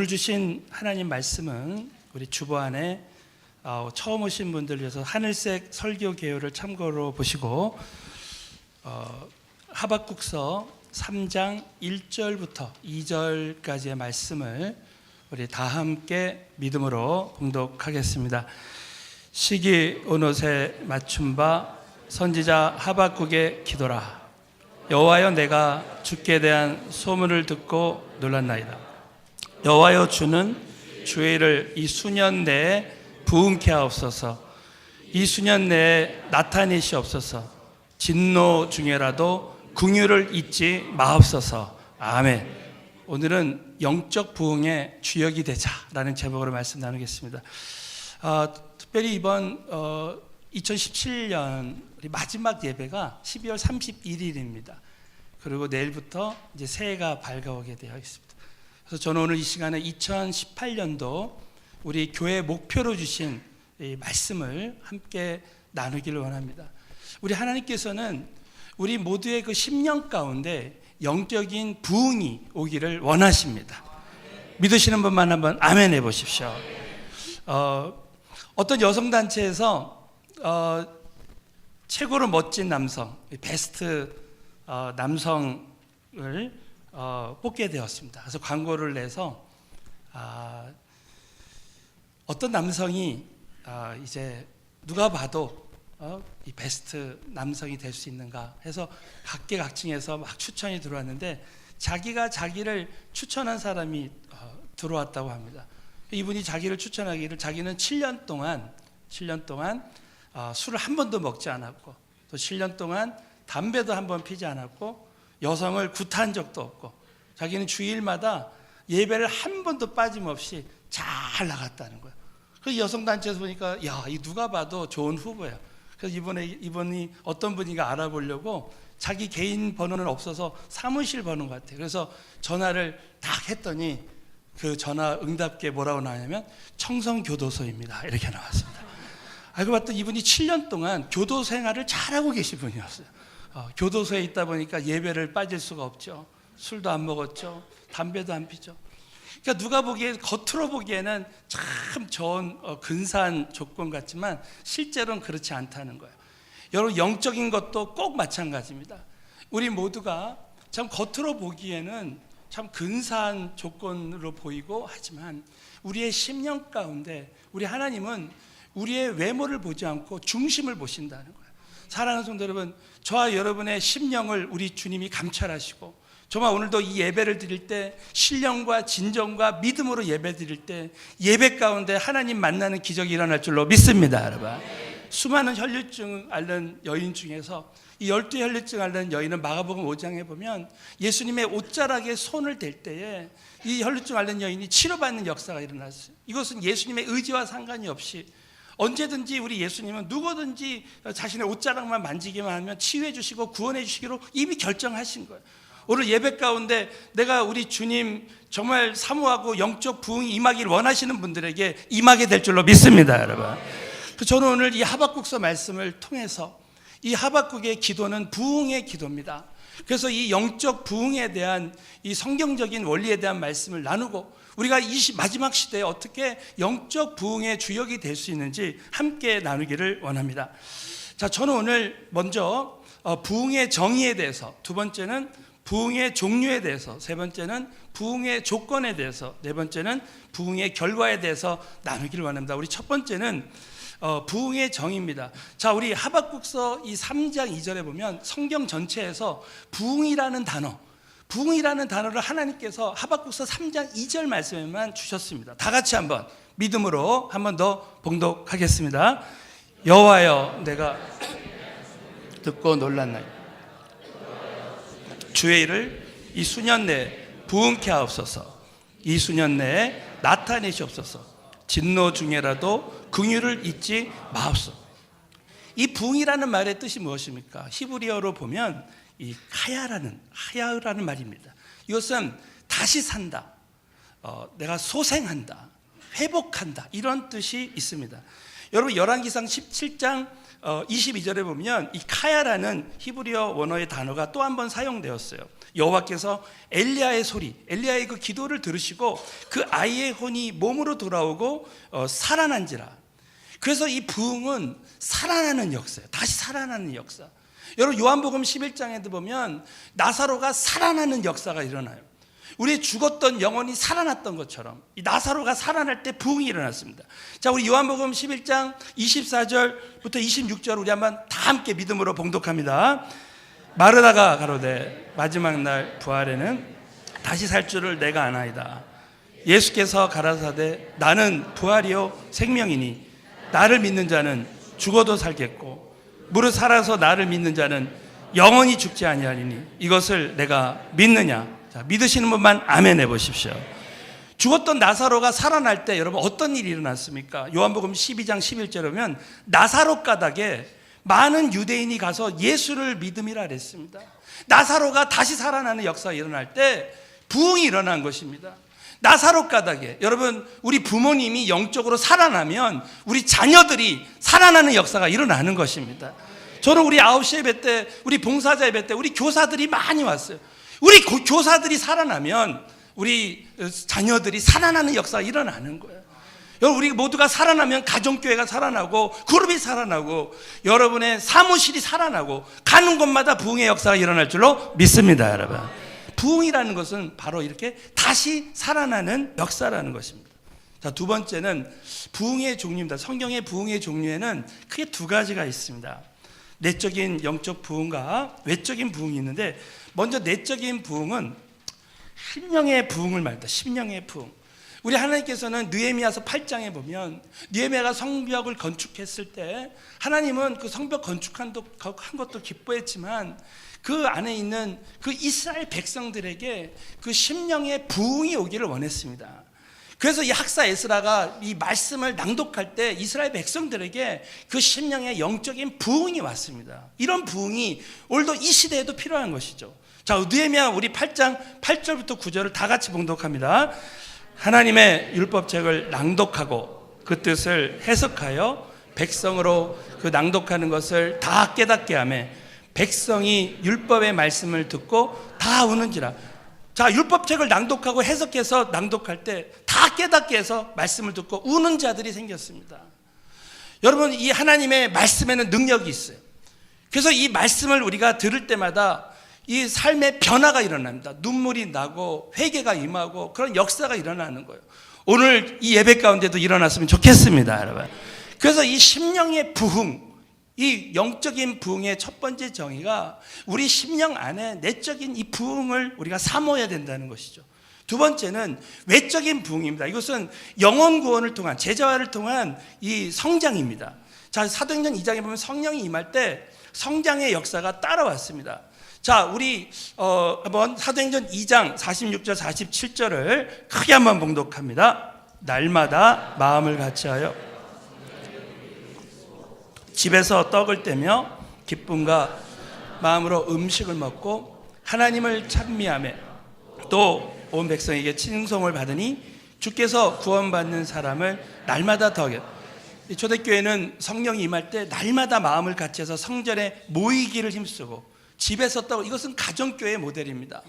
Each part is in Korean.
오늘 주신 하나님 말씀은 우리 주보 안에 처음 오신 분들 위해서 하늘색 설교 개요를 참고로 보시고 하박국서 3장 1절부터 2절까지의 말씀을 우리 다 함께 믿음으로 봉독하겠습니다. 시기 온옷에 맞춘 바 선지자 하박국의 기도라. 여호와여, 내가 주께 대한 소문을 듣고 놀랐나이다. 여호와여, 주는 주의 일을 이 수년 내에 부응케 하옵소서. 이 수년 내에 나타내시옵소서. 진노 중에라도 긍휼을 잊지 마옵소서. 아멘. 오늘은 영적 부흥의 주역이 되자라는 제목으로 말씀 나누겠습니다. 특별히 이번 2017년 우리 마지막 예배가 12월 31일입니다. 그리고 내일부터 이제 새해가 밝아오게 되어 있습니다. 그래서 저는 오늘 이 시간에 2018년도 우리 교회 목표로 주신 이 말씀을 함께 나누기를 원합니다. 우리 하나님께서는 우리 모두의 그 10년 가운데 영적인 부흥이 오기를 원하십니다. 믿으시는 분만 한번 아멘 해보십시오. 어떤 여성단체에서 최고로 멋진 남성, 베스트 남성을 뽑게 되었습니다. 그래서 광고를 내서 어떤 남성이 이제 누가 봐도 이 베스트 남성이 될 수 있는가 해서 각계각층에서 막 추천이 들어왔는데 자기가 자기를 추천한 사람이 들어왔다고 합니다. 이분이 자기를 추천하기를 자기는 7년 동안 술을 한 번도 먹지 않았고 또 7년 동안 담배도 한 번 피지 않았고 여성을 굿한 적도 없고 자기는 주일마다 예배를 한 번도 빠짐없이 잘 나갔다는 거예요. 그래서 여성단체에서 보니까 이 누가 봐도 좋은 후보예요. 그래서 이번이 어떤 분인가 알아보려고 자기 개인 번호는 없어서 사무실 번호 같아요. 그래서 전화를 딱 했더니 그 전화 응답기에 뭐라고 나왔냐면 청성교도소입니다 이렇게 나왔습니다. 알고 봤더니 이분이 7년 동안 교도 생활을 잘하고 계신 분이었어요. 교도소에 있다 보니까 예배를 빠질 수가 없죠. 술도 안 먹었죠. 담배도 안 피죠. 그러니까 누가 보기에 겉으로 보기에는 참 좋은 근사한 조건 같지만 실제로는 그렇지 않다는 거예요. 여러분, 영적인 것도 꼭 마찬가지입니다. 우리 모두가 참 겉으로 보기에는 참 근사한 조건으로 보이고 하지만 우리의 심령 가운데 우리 하나님은 우리의 외모를 보지 않고 중심을 보신다는 거예요. 사랑하는 성도 여러분, 저와 여러분의 심령을 우리 주님이 감찰하시고 정말 오늘도 이 예배를 드릴 때 신령과 진정과 믿음으로 예배 드릴 때 예배 가운데 하나님 만나는 기적이 일어날 줄로 믿습니다. 여러분, 수많은 혈류증 앓는 여인 중에서 이 12 혈류증 앓는 여인은 마가복음 5장에 보면 예수님의 옷자락에 손을 댈 때에 이 혈류증 앓는 여인이 치료받는 역사가 일어났어요. 이것은 예수님의 의지와 상관이 없이 언제든지 우리 예수님은 누구든지 자신의 옷자락만 만지기만 하면 치유해 주시고 구원해 주시기로 이미 결정하신 거예요. 오늘 예배 가운데 내가 우리 주님 정말 사모하고 영적 부흥이 임하기를 원하시는 분들에게 임하게 될 줄로 믿습니다. 여러분, 저는 오늘 이 하박국서 말씀을 통해서 이 하박국의 기도는 부흥의 기도입니다. 그래서 이 영적 부흥에 대한 이 성경적인 원리에 대한 말씀을 나누고 우리가 이 마지막 시대에 어떻게 영적 부흥의 주역이 될 수 있는지 함께 나누기를 원합니다. 자, 저는 오늘 먼저 부흥의 정의에 대해서, 두 번째는 부흥의 종류에 대해서, 세 번째는 부흥의 조건에 대해서, 네 번째는 부흥의 결과에 대해서 나누기를 원합니다. 우리 첫 번째는 부흥의 정의입니다. 자, 우리 하박국서 이 3장 2절에 보면 성경 전체에서 부흥이라는 단어를 하나님께서 하박국서 3장 2절 말씀에만 주셨습니다. 다 같이 한번 믿음으로 한 번 더 봉독하겠습니다. 여호와여, 내가 듣고 놀랐나이다. 주의 일을 이 수년 내에 부흥케 하옵소서. 이 수년 내에 나타내시옵소서. 진노 중에라도 긍휼을 잊지 마옵소서. 이 부흥이라는 말의 뜻이 무엇입니까? 히브리어로 보면 이 하야라는 말입니다. 이것은 다시 산다, 내가 소생한다, 회복한다, 이런 뜻이 있습니다. 여러분, 열왕기상 17장 22절에 보면 이 카야라는 히브리어 원어의 단어가 또 한 번 사용되었어요. 여호와께서 엘리야의 소리, 엘리야의 그 기도를 들으시고 그 아이의 혼이 몸으로 돌아오고 살아난지라. 그래서 이 부흥은 살아나는 역사예요. 다시 살아나는 역사. 여러분 요한복음 11장에도 보면 나사로가 살아나는 역사가 일어나요. 우리 죽었던 영혼이 살아났던 것처럼 이 나사로가 살아날 때 부흥이 일어났습니다. 자, 우리 요한복음 11장 24절부터 26절 우리 한번 다 함께 믿음으로 봉독합니다. 마르다가 가로되 마지막 날 부활에는 다시 살 줄을 내가 아나이다. 예수께서 가라사대 나는 부활이요 생명이니 나를 믿는 자는 죽어도 살겠고 무릇 살아서 나를 믿는 자는 영원히 죽지 아니하리니 이것을 내가 믿느냐. 자, 믿으시는 분만 아멘 해보십시오. 죽었던 나사로가 살아날 때 여러분 어떤 일이 일어났습니까? 요한복음 12장 11절에 보면 나사로 가닥에 많은 유대인이 가서 예수를 믿음이라 그랬습니다. 나사로가 다시 살아나는 역사가 일어날 때 부흥이 일어난 것입니다. 나사로 가닥에 여러분 우리 부모님이 영적으로 살아나면 우리 자녀들이 살아나는 역사가 일어나는 것입니다. 저는 우리 9시 예배 때 우리 봉사자 예배 때 우리 교사들이 많이 왔어요. 우리 교사들이 살아나면 우리 자녀들이 살아나는 역사가 일어나는 거예요. 여러분 우리 모두가 살아나면 가정교회가 살아나고 그룹이 살아나고 여러분의 사무실이 살아나고 가는 곳마다 부흥의 역사가 일어날 줄로 믿습니다. 여러분 부흥이라는 것은 바로 이렇게 다시 살아나는 역사라는 것입니다. 자, 두 번째는 부흥의 종류입니다. 성경의 부흥의 종류에는 크게 두 가지가 있습니다. 내적인 영적 부흥과 외적인 부흥이 있는데 먼저 내적인 부흥은 심령의 부흥을 말합니다. 심령의 부흥. 우리 하나님께서는 느헤미야서 8장에 보면 느헤미야가 성벽을 건축했을 때 하나님은 그 성벽 건축한 것도 기뻐했지만 그 안에 있는 그 이스라엘 백성들에게 그 심령의 부흥이 오기를 원했습니다. 그래서 이 학사 에스라가 이 말씀을 낭독할 때 이스라엘 백성들에게 그 심령의 영적인 부흥이 왔습니다. 이런 부흥이 오늘도 이 시대에도 필요한 것이죠. 자, 느헤미야 우리 8장 8절부터 9절을 다 같이 봉독합니다. 하나님의 율법책을 낭독하고 그 뜻을 해석하여 백성으로 그 낭독하는 것을 다 깨닫게 하며 백성이 율법의 말씀을 듣고 다 우는지라. 자, 율법책을 낭독하고 해석해서 낭독할 때 다 깨닫게 해서 말씀을 듣고 우는 자들이 생겼습니다. 여러분 이 하나님의 말씀에는 능력이 있어요. 그래서 이 말씀을 우리가 들을 때마다 이 삶의 변화가 일어납니다. 눈물이 나고 회개가 임하고 그런 역사가 일어나는 거예요. 오늘 이 예배 가운데도 일어났으면 좋겠습니다, 여러분. 그래서 이 심령의 부흥, 이 영적인 부흥의 첫 번째 정의가 우리 심령 안에 내적인 이 부흥을 우리가 사모해야 된다는 것이죠. 두 번째는 외적인 부흥입니다. 이것은 영혼 구원을 통한 제자화를 통한 이 성장입니다. 자, 사도행전 2장에 보면 성령이 임할 때 성장의 역사가 따라왔습니다. 자, 우리 한번 사도행전 2장 46절 47절을 크게 한번 봉독합니다. 날마다 마음을 같이하여 집에서 떡을 떼며 기쁨과 마음으로 음식을 먹고 하나님을 찬미하며 또 온 백성에게 칭송을 받으니 주께서 구원받는 사람을 날마다 더하게. 초대교회는 성령이 임할 때 날마다 마음을 같이해서 성전에 모이기를 힘쓰고 집에서 떡, 이것은 가정교회의 모델입니다.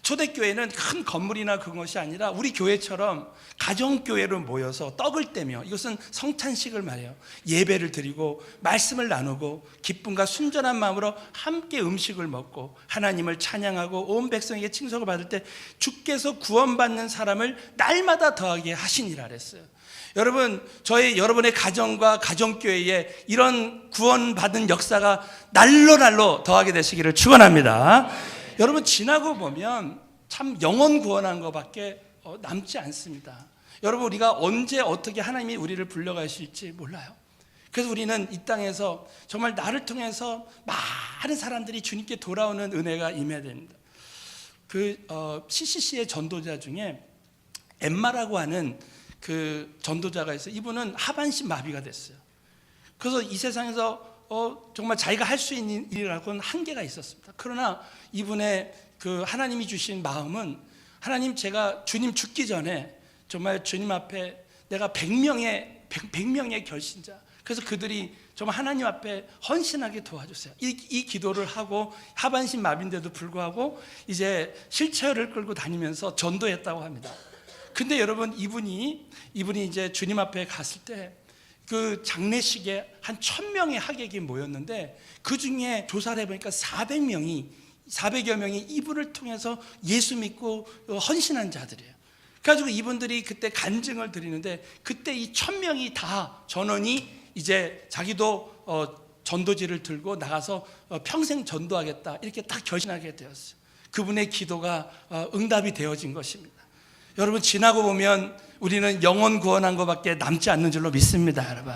초대교회는 큰 건물이나 그런 것이 아니라 우리 교회처럼 가정교회로 모여서 떡을 떼며, 이것은 성찬식을 말해요. 예배를 드리고 말씀을 나누고 기쁨과 순전한 마음으로 함께 음식을 먹고 하나님을 찬양하고 온 백성에게 칭송을 받을 때 주께서 구원받는 사람을 날마다 더하게 하시니라 그랬어요. 여러분, 여러분의 가정과 가정교회에 이런 구원받은 역사가 날로 더하게 되시기를 축원합니다. 여러분, 지나고 보면 참 영혼 구원한 것밖에 남지 않습니다. 여러분, 우리가 언제 어떻게 하나님이 우리를 불러가실지 몰라요. 그래서 우리는 이 땅에서 정말 나를 통해서 많은 사람들이 주님께 돌아오는 은혜가 임해야 됩니다. CCC의 전도자 중에 엠마라고 하는 그 전도자가 있어요. 이분은 하반신 마비가 됐어요. 그래서 이 세상에서 정말 자기가 할 수 있는 일이라고는 한계가 있었습니다. 그러나 이분의 그 하나님이 주신 마음은, 하나님, 제가 주님 죽기 전에 정말 주님 앞에 내가 100명의 결신자, 그래서 그들이 좀 하나님 앞에 헌신하게 도와주세요. 이 기도를 하고 하반신 마비인데도 불구하고 이제 휠체어를 끌고 다니면서 전도했다고 합니다. 근데 여러분, 이분이 이제 주님 앞에 갔을 때 그 장례식에 한 1000명의 하객이 모였는데, 그 중에 조사를 해보니까 400여 명이 이분을 통해서 예수 믿고 헌신한 자들이에요. 그래가지고 이분들이 그때 간증을 드리는데, 그때 이 1000명이 다 전원이 이제 자기도 전도지를 들고 나가서 평생 전도하겠다, 이렇게 딱 결심하게 되었어요. 그분의 기도가 응답이 되어진 것입니다. 여러분, 지나고 보면 우리는 영혼 구원한 것밖에 남지 않는 줄로 믿습니다. 여러분,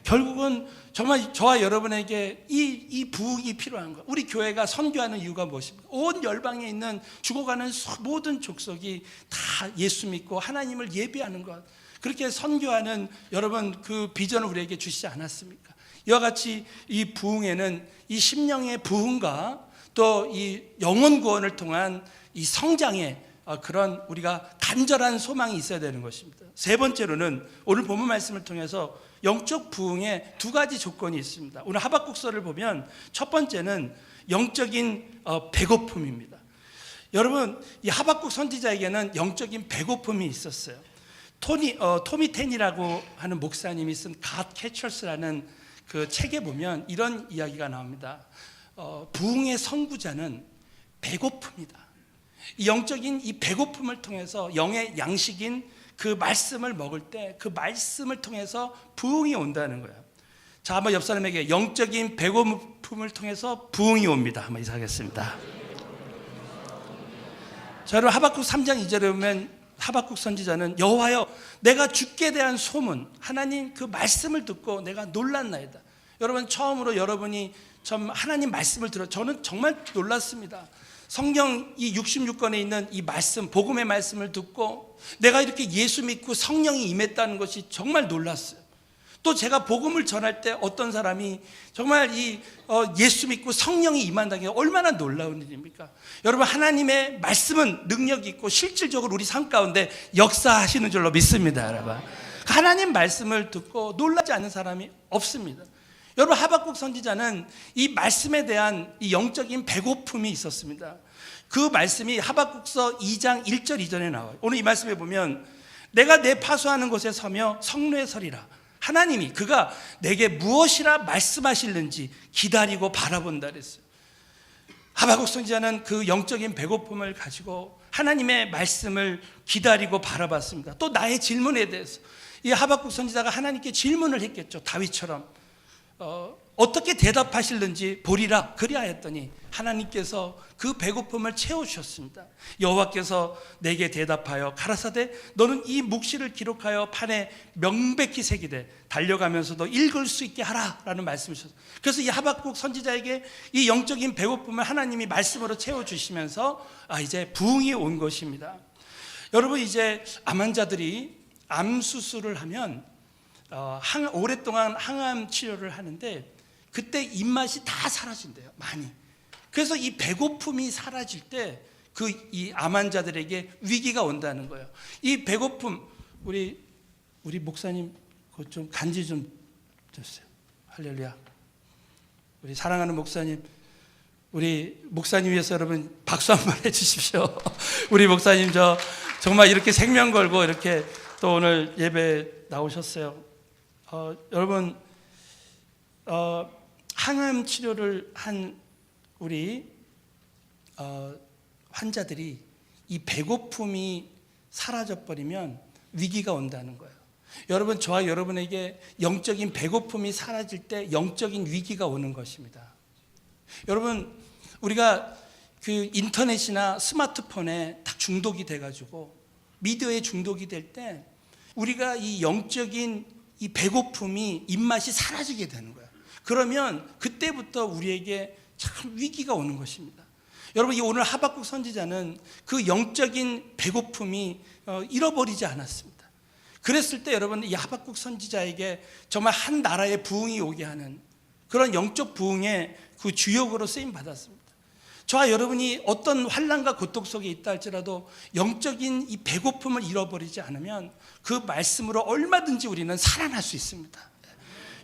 결국은 정말 저와 여러분에게 이 부흥이 필요한 것. 우리 교회가 선교하는 이유가 무엇입니까? 온 열방에 있는 죽어가는 모든 족속이 다 예수 믿고 하나님을 예배하는 것, 그렇게 선교하는 여러분 그 비전을 우리에게 주시지 않았습니까? 이와 같이 이 부흥에는 이 심령의 부흥과 또 이 영혼 구원을 통한 이 성장의 그런 우리가 간절한 소망이 있어야 되는 것입니다. 세 번째로는 오늘 본문 말씀을 통해서 영적 부흥에 두 가지 조건이 있습니다. 오늘 하박국서를 보면 첫 번째는 영적인 배고픔입니다. 여러분, 이 하박국 선지자에게는 영적인 배고픔이 있었어요. 토미 텐이라고 하는 목사님이 쓴 God Catchers라는 그 책에 보면 이런 이야기가 나옵니다. 부흥의 선구자는 배고픕니다. 이 영적인 이 배고픔을 통해서 영의 양식인 그 말씀을 먹을 때 그 말씀을 통해서 부흥이 온다는 거예요. 자, 한번 옆 사람에게 영적인 배고픔을 통해서 부흥이 옵니다 한번 인사하겠습니다. 자, 여러분, 하박국 3장 2절에 보면 하박국 선지자는 여호와여, 내가 주께 대한 소문, 하나님 그 말씀을 듣고 내가 놀랐나이다. 여러분, 처음으로 여러분이 참 하나님 말씀을 들어 저는 정말 놀랐습니다. 성경 이 66권에 있는 이 말씀, 복음의 말씀을 듣고 내가 이렇게 예수 믿고 성령이 임했다는 것이 정말 놀랐어요. 또 제가 복음을 전할 때 어떤 사람이 정말 예수 믿고 성령이 임한다는 게 얼마나 놀라운 일입니까? 여러분, 하나님의 말씀은 능력이 있고 실질적으로 우리 삶 가운데 역사하시는 줄로 믿습니다. 여러분, 하나님 말씀을 듣고 놀라지 않는 사람이 없습니다. 여러분, 하박국 선지자는 이 말씀에 대한 이 영적인 배고픔이 있었습니다. 그 말씀이 하박국서 2장 1절 이전에 나와요. 오늘 이 말씀에 보면 내가 내 파수하는 곳에 서며 성루에 서리라. 하나님이 그가 내게 무엇이라 말씀하실는지 기다리고 바라본다 그랬어요. 하박국 선지자는 그 영적인 배고픔을 가지고 하나님의 말씀을 기다리고 바라봤습니다. 또 나의 질문에 대해서 이 하박국 선지자가 하나님께 질문을 했겠죠. 다윗처럼 어떻게 대답하실는지 보리라 그리하였더니 하나님께서 그 배고픔을 채워주셨습니다. 여호와께서 내게 대답하여 가라사대 너는 이 묵시를 기록하여 판에 명백히 새기되 달려가면서도 읽을 수 있게 하라라는 말씀이셨어요. 그래서 이 하박국 선지자에게 이 영적인 배고픔을 하나님이 말씀으로 채워주시면서 이제 부흥이 온 것입니다. 여러분, 이제 암 환자들이 암 수술을 하면 오랫동안 항암 치료를 하는데 그때 입맛이 다 사라진대요, 많이. 그래서 이 배고픔이 사라질 때 이 암 환자들에게 위기가 온다는 거예요. 이 배고픔, 우리 목사님 그것 좀 간지 좀 주세요. 할렐루야. 우리 사랑하는 목사님, 우리 목사님 위해서 여러분 박수 한번 해주십시오. 우리 목사님 정말 이렇게 생명 걸고 이렇게 또 오늘 예배 나오셨어요. 여러분, 항암 치료를 한 우리 환자들이 이 배고픔이 사라져버리면 위기가 온다는 거예요. 여러분, 저와 여러분에게 영적인 배고픔이 사라질 때 영적인 위기가 오는 것입니다. 여러분, 우리가 그 인터넷이나 스마트폰에 딱 중독이 돼가지고 미디어에 중독이 될 때 우리가 이 영적인 이 배고픔이 입맛이 사라지게 되는 거예요. 그러면 그때부터 우리에게 참 위기가 오는 것입니다. 여러분, 이 오늘 하박국 선지자는 그 영적인 배고픔이 잃어버리지 않았습니다. 그랬을 때 여러분, 이 하박국 선지자에게 정말 한 나라의 부흥이 오게 하는 그런 영적 부흥의 그 주역으로 쓰임 받았습니다. 저와 여러분이 어떤 환난과 고통 속에 있다 할지라도 영적인 이 배고픔을 잃어버리지 않으면 그 말씀으로 얼마든지 우리는 살아날 수 있습니다.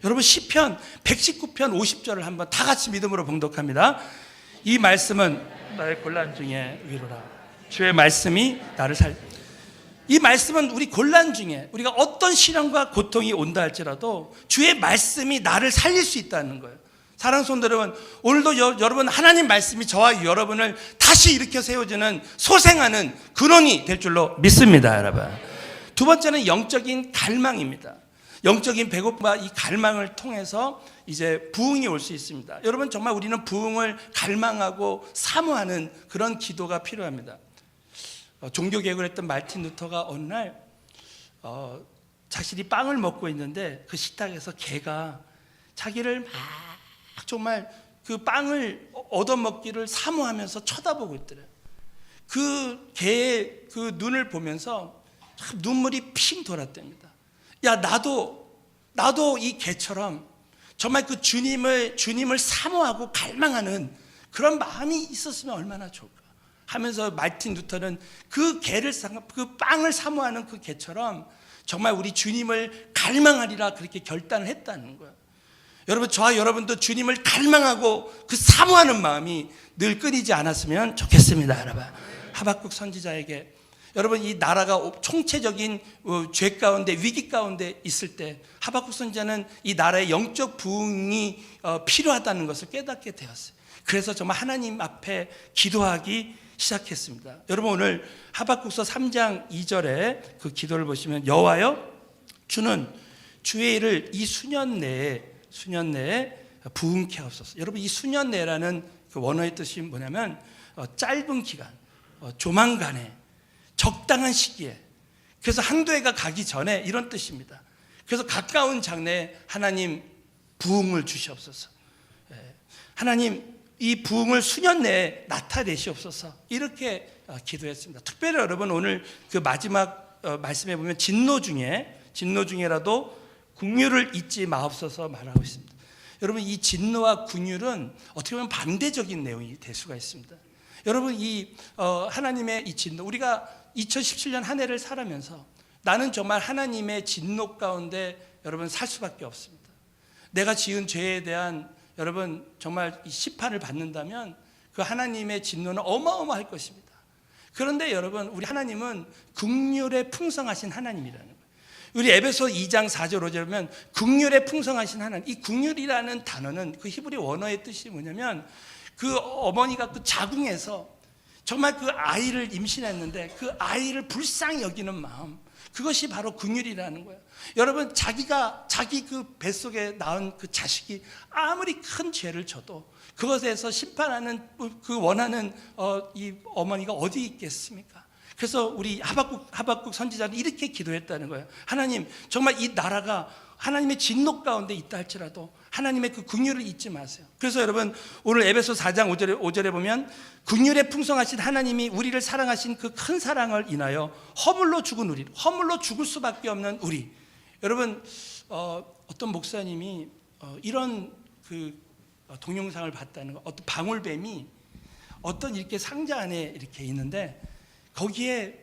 여러분 시편 119편 50절을 한번 다 같이 믿음으로 봉독합니다. 이 말씀은 나의 곤란 중에 위로라. 주의 말씀이 나를 이 말씀은 우리 곤란 중에 우리가 어떤 시련과 고통이 온다 할지라도 주의 말씀이 나를 살릴 수 있다는 거예요. 사랑하는 성도 여러분, 오늘도 여러분 하나님 말씀이 저와 여러분을 다시 일으켜 세워주는 소생하는 근원이 될 줄로 믿습니다, 여러분. 두 번째는 영적인 갈망입니다. 영적인 배고픔과 이 갈망을 통해서 이제 부흥이 올 수 있습니다. 여러분 정말 우리는 부흥을 갈망하고 사모하는 그런 기도가 필요합니다. 종교개혁을 했던 마틴 루터가 어느 날 자신이 빵을 먹고 있는데 그 식탁에서 개가 자기를 막 정말 그 빵을 얻어먹기를 사모하면서 쳐다보고 있더래요. 그 개의 그 눈을 보면서 참 눈물이 핑 돌았답니다. 야, 나도 이 개처럼 정말 그 주님을 사모하고 갈망하는 그런 마음이 있었으면 얼마나 좋을까 하면서 마틴 루터는 그 빵을 사모하는 그 개처럼 정말 우리 주님을 갈망하리라 그렇게 결단을 했다는 거예요. 여러분, 저와 여러분도 주님을 갈망하고 그 사모하는 마음이 늘 끊이지 않았으면 좋겠습니다, 여러분. 하박국 선지자에게 여러분 이 나라가 총체적인 죄 가운데 위기 가운데 있을 때 하박국 선지자는 이 나라의 영적 부흥이 필요하다는 것을 깨닫게 되었어요. 그래서 정말 하나님 앞에 기도하기 시작했습니다. 여러분 오늘 하박국서 3장 2절에 그 기도를 보시면 여호와여 주는 주의 일을 이 수년 내에 부흥케 하옵소서. 여러분 이 수년 내라는 그 원어의 뜻이 뭐냐면 짧은 기간, 조만간에 적당한 시기에, 그래서 한두 해가 가기 전에 이런 뜻입니다. 그래서 가까운 장래에 하나님 부흥을 주시옵소서. 하나님 이 부흥을 수년 내에 나타내시옵소서. 이렇게 기도했습니다. 특별히 여러분 오늘 그 마지막 말씀에 보면 진노 중에라도 긍휼을 잊지 마옵소서 말하고 있습니다. 여러분 이 진노와 긍휼은 어떻게 보면 반대적인 내용이 될 수가 있습니다. 여러분 이 하나님의 이 진노, 우리가 2017년 한 해를 살아면서 나는 정말 하나님의 진노 가운데 여러분 살 수밖에 없습니다. 내가 지은 죄에 대한 여러분 정말 이 심판을 받는다면 그 하나님의 진노는 어마어마할 것입니다. 그런데 여러분 우리 하나님은 긍휼에 풍성하신 하나님이라는 거예요. 우리 에베소 2장 4절 5절에 보면 긍휼에 풍성하신 하나님, 이 긍휼이라는 단어는 그 히브리 원어의 뜻이 뭐냐면 그 어머니가 그 자궁에서 정말 그 아이를 임신했는데 그 아이를 불쌍히 여기는 마음, 그것이 바로 긍휼이라는 거예요. 여러분 자기 그 뱃속에 낳은 그 자식이 아무리 큰 죄를 져도 그것에서 심판하는 그 원하는 이 어머니가 어디 있겠습니까? 그래서 우리 하박국 선지자는 이렇게 기도했다는 거예요. 하나님 정말 이 나라가 하나님의 진노 가운데 있다 할지라도 하나님의 그 긍휼을 잊지 마세요. 그래서 여러분 오늘 에베소 4장 5절에 보면 긍휼에 풍성하신 하나님이 우리를 사랑하신 그 큰 사랑을 인하여 허물로 죽을 수밖에 없는 우리. 여러분 어떤 목사님이 이런 그 동영상을 봤다는 거. 어떤 방울뱀이 어떤 이렇게 상자 안에 이렇게 있는데 거기에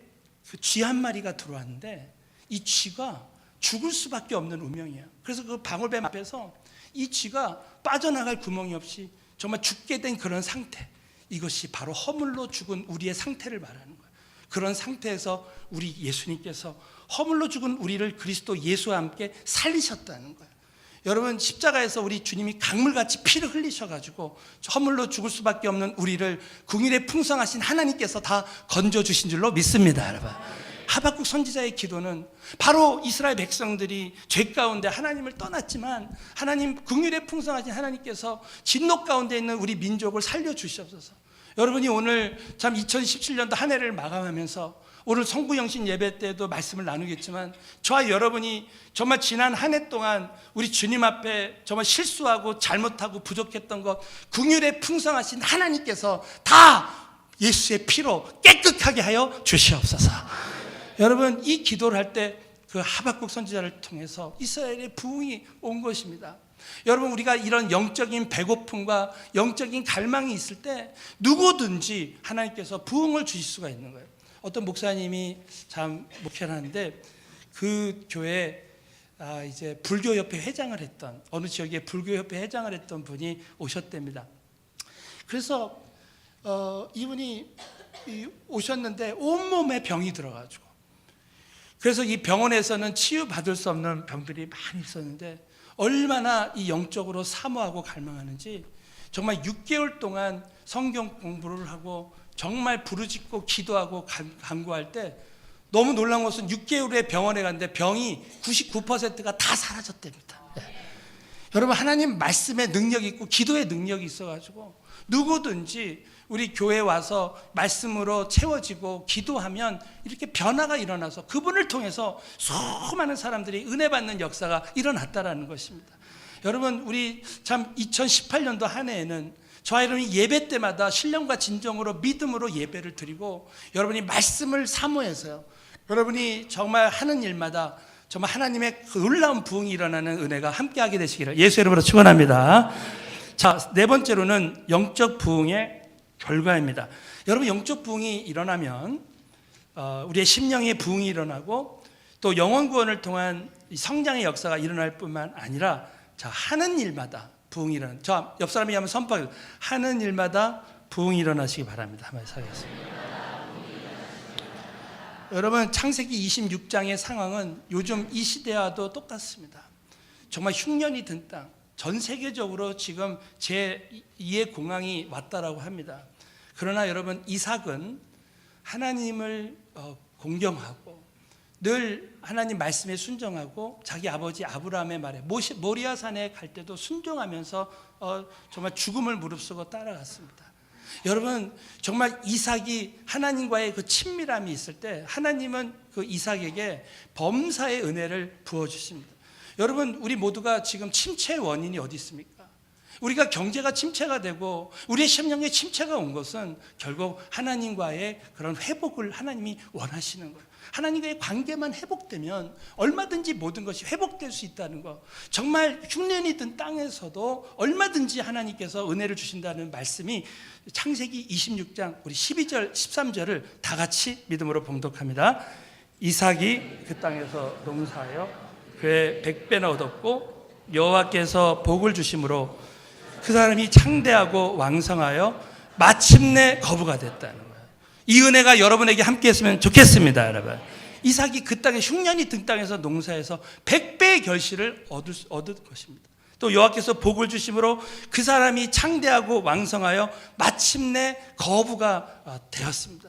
그 쥐 한 마리가 들어왔는데 이 쥐가 죽을 수밖에 없는 운명이에요. 그래서 그 방울뱀 앞에서 이 쥐가 빠져나갈 구멍이 없이 정말 죽게 된 그런 상태, 이것이 바로 허물로 죽은 우리의 상태를 말하는 거예요. 그런 상태에서 우리 예수님께서 허물로 죽은 우리를 그리스도 예수와 함께 살리셨다는 거예요. 여러분 십자가에서 우리 주님이 강물같이 피를 흘리셔가지고 허물로 죽을 수밖에 없는 우리를 긍휼에 풍성하신 하나님께서 다 건져주신 줄로 믿습니다, 여러분. 하박국 선지자의 기도는 바로 이스라엘 백성들이 죄 가운데 하나님을 떠났지만 하나님 긍휼에 풍성하신 하나님께서 진노 가운데 있는 우리 민족을 살려주시옵소서. 여러분이 오늘 참 2017년도 한 해를 마감하면서 오늘 성구영신 예배 때도 말씀을 나누겠지만 저와 여러분이 정말 지난 한 해 동안 우리 주님 앞에 정말 실수하고 잘못하고 부족했던 것 긍휼에 풍성하신 하나님께서 다 예수의 피로 깨끗하게 하여 주시옵소서. 여러분 이 기도를 할 때 그 하박국 선지자를 통해서 이스라엘의 부흥이 온 것입니다. 여러분 우리가 이런 영적인 배고픔과 영적인 갈망이 있을 때 누구든지 하나님께서 부흥을 주실 수가 있는 거예요. 어떤 목사님이 참 목회를 하는데 그 교회 이제 불교협회 회장을 했던, 어느 지역에 불교협회 회장을 했던 분이 오셨답니다. 그래서 이분이 오셨는데 온몸에 병이 들어가지고, 그래서 이 병원에서는 치유받을 수 없는 병들이 많이 있었는데 얼마나 이 영적으로 사모하고 갈망하는지 정말 6개월 동안 성경 공부를 하고 정말 부르짖고 기도하고 간구할 때 너무 놀라운 것은 6개월 후에 병원에 갔는데 병이 99%가 다 사라졌답니다. 여러분, 하나님 말씀에 능력이 있고 기도의 능력이 있어가지고 누구든지 우리 교회에 와서 말씀으로 채워지고 기도하면 이렇게 변화가 일어나서 그분을 통해서 수많은 사람들이 은혜 받는 역사가 일어났다라는 것입니다. 여러분, 우리 참 2018년도 한 해에는 저와 여러분이 예배 때마다 신령과 진정으로 믿음으로 예배를 드리고 여러분이 말씀을 사모해서요, 여러분이 정말 하는 일마다 정말 하나님의 그 놀라운 부흥이 일어나는 은혜가 함께하게 되시기를 예수 이름으로 축원합니다. 자, 네 번째로는 영적 부흥의 결과입니다. 여러분, 영적 부흥이 일어나면 우리의 심령의 부흥이 일어나고 또 영혼 구원을 통한 성장의 역사가 일어날 뿐만 아니라, 자, 하는 일마다 부흥이 일어나. 저 옆 사람이 한번 선포하겠습니다. 하는 일마다 부흥이 일어나시기 바랍니다. 한번 하겠습니다. 여러분, 창세기 26장의 상황은 요즘 이 시대와도 똑같습니다. 정말 흉년이 든 땅, 전 세계적으로 지금 제2의 공황이 왔다라고 합니다. 그러나 여러분, 이삭은 하나님을 공경하고 늘 하나님 말씀에 순종하고 자기 아버지 아브라함의 말에 모리아산에 갈 때도 순종하면서 정말 죽음을 무릅쓰고 따라갔습니다. 여러분, 정말 이삭이 하나님과의 그 친밀함이 있을 때 하나님은 그 이삭에게 범사의 은혜를 부어주십니다. 여러분, 우리 모두가 지금 침체의 원인이 어디 있습니까? 우리가 경제가 침체가 되고 우리의 심령에 침체가 온 것은 결국 하나님과의 그런 회복을 하나님이 원하시는 거예요. 하나님과의 관계만 회복되면 얼마든지 모든 것이 회복될 수 있다는 것, 정말 흉년이 든 땅에서도 얼마든지 하나님께서 은혜를 주신다는 말씀이 창세기 26장 우리 12절 13절을 다 같이 믿음으로 봉독합니다. 이삭이 그 땅에서 농사하여 그의 100배나 얻었고 여호와께서 복을 주심으로 그 사람이 창대하고 왕성하여 마침내 거부가 됐다는 거예요. 이 은혜가 여러분에게 함께 했으면 좋겠습니다. 여러분, 이삭이 그 땅에 흉년이 든 땅에서 농사해서 100배의 결실을 얻을 것입니다. 또 여호와께서 복을 주심으로 그 사람이 창대하고 왕성하여 마침내 거부가 되었습니다.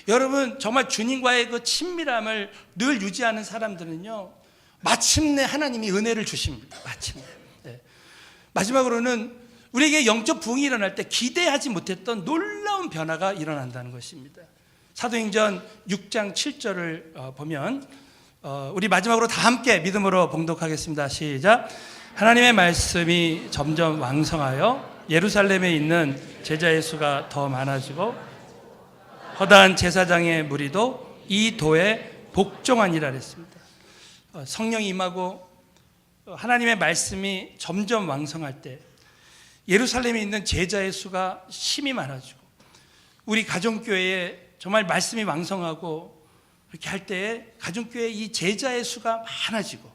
여러분, 정말 주님과의 그 친밀함을 늘 유지하는 사람들은요, 마침내 하나님이 은혜를 주십니다. 마침내. 네. 마지막으로는 우리에게 영적 부흥이 일어날 때 기대하지 못했던 놀라운 변화가 일어난다는 것입니다. 사도행전 6장 7절을 보면 우리 마지막으로 다 함께 믿음으로 봉독하겠습니다. 시작. 하나님의 말씀이 점점 왕성하여 예루살렘에 있는 제자의 수가 더 많아지고 허다한 제사장의 무리도 이 도에 복종하니라 그랬습니다. 성령이 임하고 하나님의 말씀이 점점 왕성할 때 예루살렘에 있는 제자의 수가 심히 많아지고 우리 가정교회에 정말 말씀이 왕성하고 그렇게 할 때에 가정교회에 이 제자의 수가 많아지고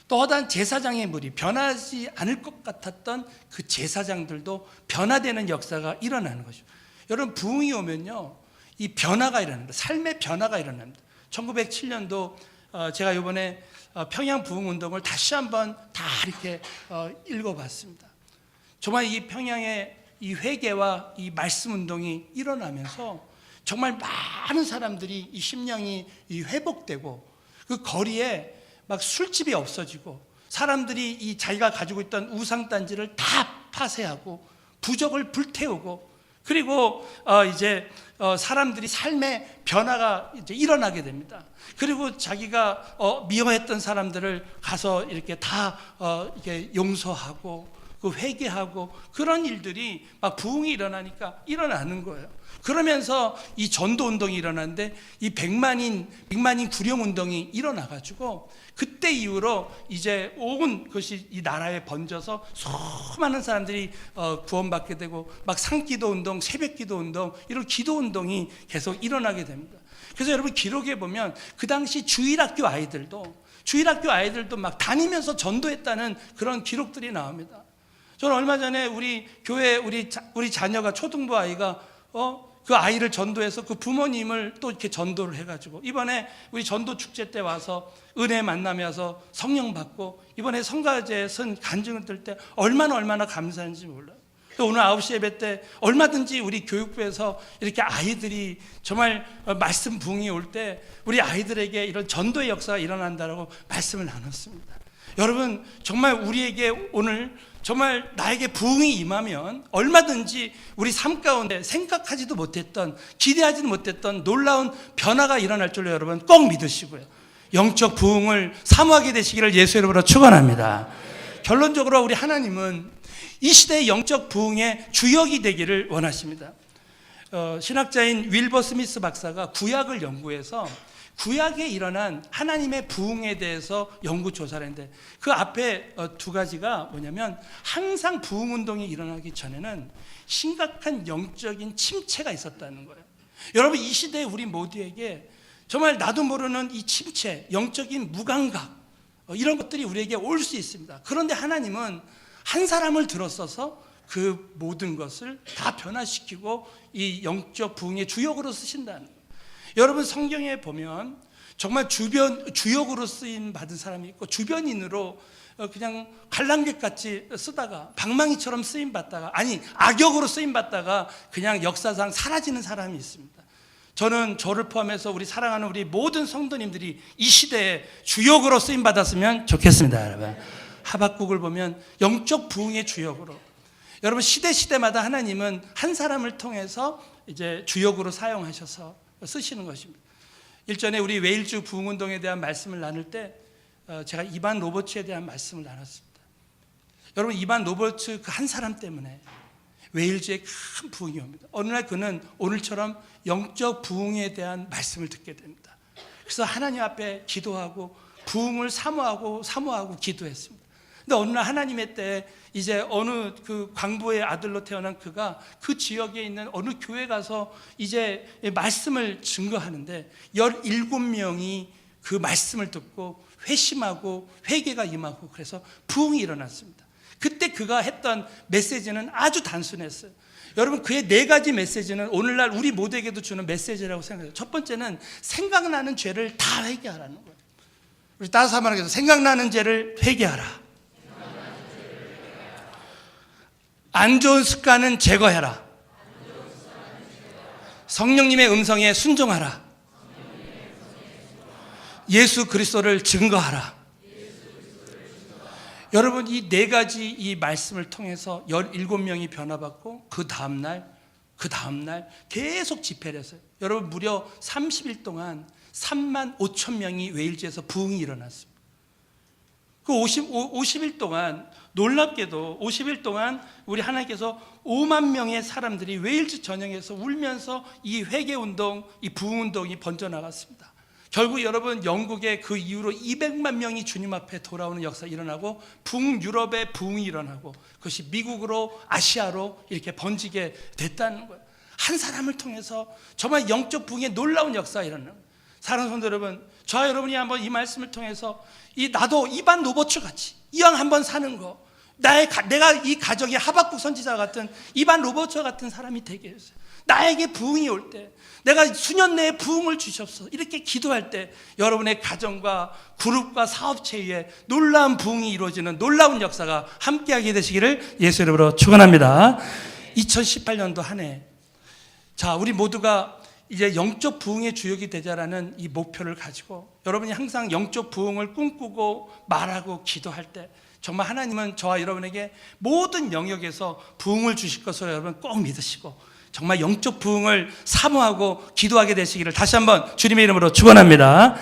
또 허다한 제사장의 무리, 변하지 않을 것 같았던 그 제사장들도 변화되는 역사가 일어나는 것이죠. 여러분, 부흥이 오면요, 이 변화가 일어납니다. 삶의 변화가 일어납니다. 1907년도 제가 이번에 평양 부흥운동을 다시 한번 다 이렇게 읽어봤습니다. 정말 이 평양의 이 회개와 이 말씀운동이 일어나면서 정말 많은 사람들이 이 심령이 회복되고 그 거리에 막 술집이 없어지고 사람들이 이 자기가 가지고 있던 우상단지를 다 파쇄하고 부적을 불태우고 그리고 이제 사람들이 삶의 변화가 이제 일어나게 됩니다. 그리고 자기가 미워했던 사람들을 가서 이렇게 다 이렇게 용서하고 그 회개하고 그런 일들이 막 부흥이 일어나니까 일어나는 거예요. 그러면서 이 전도 운동이 일어났는데 이 100만인 구령 운동이 일어나가지고 그때 이후로 이제 온 것이 이 나라에 번져서 수많은 사람들이 구원받게 되고 막 산기도 운동, 새벽기도 운동 이런 기도 운동이 계속 일어나게 됩니다. 그래서 여러분 기록에 보면 그 당시 주일학교 아이들도 막 다니면서 전도했다는 그런 기록들이 나옵니다. 저는 얼마 전에 우리 교회 우리 자녀가 초등부 아이가 그 아이를 전도해서 그 부모님을 또 이렇게 전도를 해가지고 이번에 우리 전도 축제 때 와서 은혜 만남에 와서 성령 받고 이번에 성가제 선 간증을 들 때 얼마나 감사한지 몰라요. 또 오늘 9시 예배 때 얼마든지 우리 교육부에서 이렇게 아이들이 정말 말씀 부흥이 올 때 우리 아이들에게 이런 전도의 역사가 일어난다라고 말씀을 나눴습니다. 여러분 정말 우리에게 오늘 정말 나에게 부흥이 임하면 얼마든지 우리 삶 가운데 생각하지도 못했던 기대하지도 못했던 놀라운 변화가 일어날 줄로 여러분 꼭 믿으시고요. 영적 부흥을 사모하게 되시기를 예수 이름으로 축원합니다. 결론적으로 우리 하나님은 이 시대의 영적 부흥의 주역이 되기를 원하십니다. 신학자인 윌버 스미스 박사가 구약을 연구해서 구약에 일어난 하나님의 부흥에 대해서 연구 조사를 했는데 그 앞에 두 가지가 뭐냐면 항상 부흥 운동이 일어나기 전에는 심각한 영적인 침체가 있었다는 거예요. 여러분 이 시대에 우리 모두에게 정말 나도 모르는 이 침체, 영적인 무감각 이런 것들이 우리에게 올 수 있습니다. 그런데 하나님은 한 사람을 들어서서 그 모든 것을 다 변화시키고 이 영적 부흥의 주역으로 쓰신다는 거예요. 여러분 성경에 보면 정말 주역으로 쓰임 받은 사람이 있고 주변인으로 그냥 관람객같이 쓰다가 방망이처럼 쓰임 받다가 아니 악역으로 쓰임 받다가 그냥 역사상 사라지는 사람이 있습니다. 저는 저를 포함해서 우리 사랑하는 우리 모든 성도님들이 이 시대에 주역으로 쓰임 받았으면 좋겠습니다. 여러분 하박국을 보면 영적 부흥의 주역으로 여러분 시대마다 하나님은 한 사람을 통해서 이제 주역으로 사용하셔서 쓰시는 것입니다. 일전에 우리 웨일즈 부흥운동에 대한 말씀을 나눌 때 제가 이반 로버츠에 대한 말씀을 나눴습니다. 여러분 이반 로버츠 그 한 사람 때문에 웨일즈에 큰 부흥이 옵니다. 어느 날 그는 오늘처럼 영적 부흥에 대한 말씀을 듣게 됩니다. 그래서 하나님 앞에 기도하고 부흥을 사모하고 기도했습니다. 근데 어느 날 하나님의 때 이제 어느 그 광부의 아들로 태어난 그가 그 지역에 있는 어느 교회 가서 이제 말씀을 증거하는데 17명이 그 말씀을 듣고 회심하고 회개가 임하고 그래서 부흥이 일어났습니다. 그때 그가 했던 메시지는 아주 단순했어요. 여러분 그의 4가지 메시지는 오늘날 우리 모두에게도 주는 메시지라고 생각해요. 첫 번째는 생각나는 죄를 다 회개하라는 거예요. 우리 따라서 한번 하겠습니다. 생각나는 죄를 회개하라. 안 좋은 습관은 제거해라. 성령님의 음성에 순종하라. 예수 그리스도를 증거하라. 여러분 이 4가지 이 말씀을 통해서 17명이 변화받고 그 다음날 계속 집회를 했어요. 여러분 무려 30일 동안 3만 5천 명이 웨일즈에서 부흥이 일어났습니다. 그 50일 동안 놀랍게도 50일 동안 우리 하나님께서 5만 명의 사람들이 웨일즈 전역에서 울면서 이 회개운동, 이 부흥운동이 번져나갔습니다. 결국 여러분 영국에 그 이후로 200만 명이 주님 앞에 돌아오는 역사가 일어나고 북유럽에 부흥이 일어나고 그것이 미국으로 아시아로 이렇게 번지게 됐다는 거예요. 한 사람을 통해서 정말 영적 부흥의 놀라운 역사가 일어나는 거예요. 사랑하는 성도 여러분, 저와 여러분이 한번 이 말씀을 통해서 나도 이반 로버츠 같이 이왕 한번 사는 거 내가 이 가정의 하박국 선지자 같은 이반 로버츠 같은 사람이 되게 했어요. 나에게 부흥이 올 때 내가 수년 내에 부흥을 주셨어 이렇게 기도할 때 여러분의 가정과 그룹과 사업체 위에 놀라운 부흥이 이루어지는 놀라운 역사가 함께하게 되시기를 예수 이름으로 축원합니다. 2018년도 한 해 자 우리 모두가 이제 영적 부흥의 주역이 되자라는 이 목표를 가지고 여러분이 항상 영적 부흥을 꿈꾸고 말하고 기도할 때 정말 하나님은 저와 여러분에게 모든 영역에서 부흥을 주실 것을 여러분 꼭 믿으시고 정말 영적 부흥을 사모하고 기도하게 되시기를 다시 한번 주님의 이름으로 축원합니다.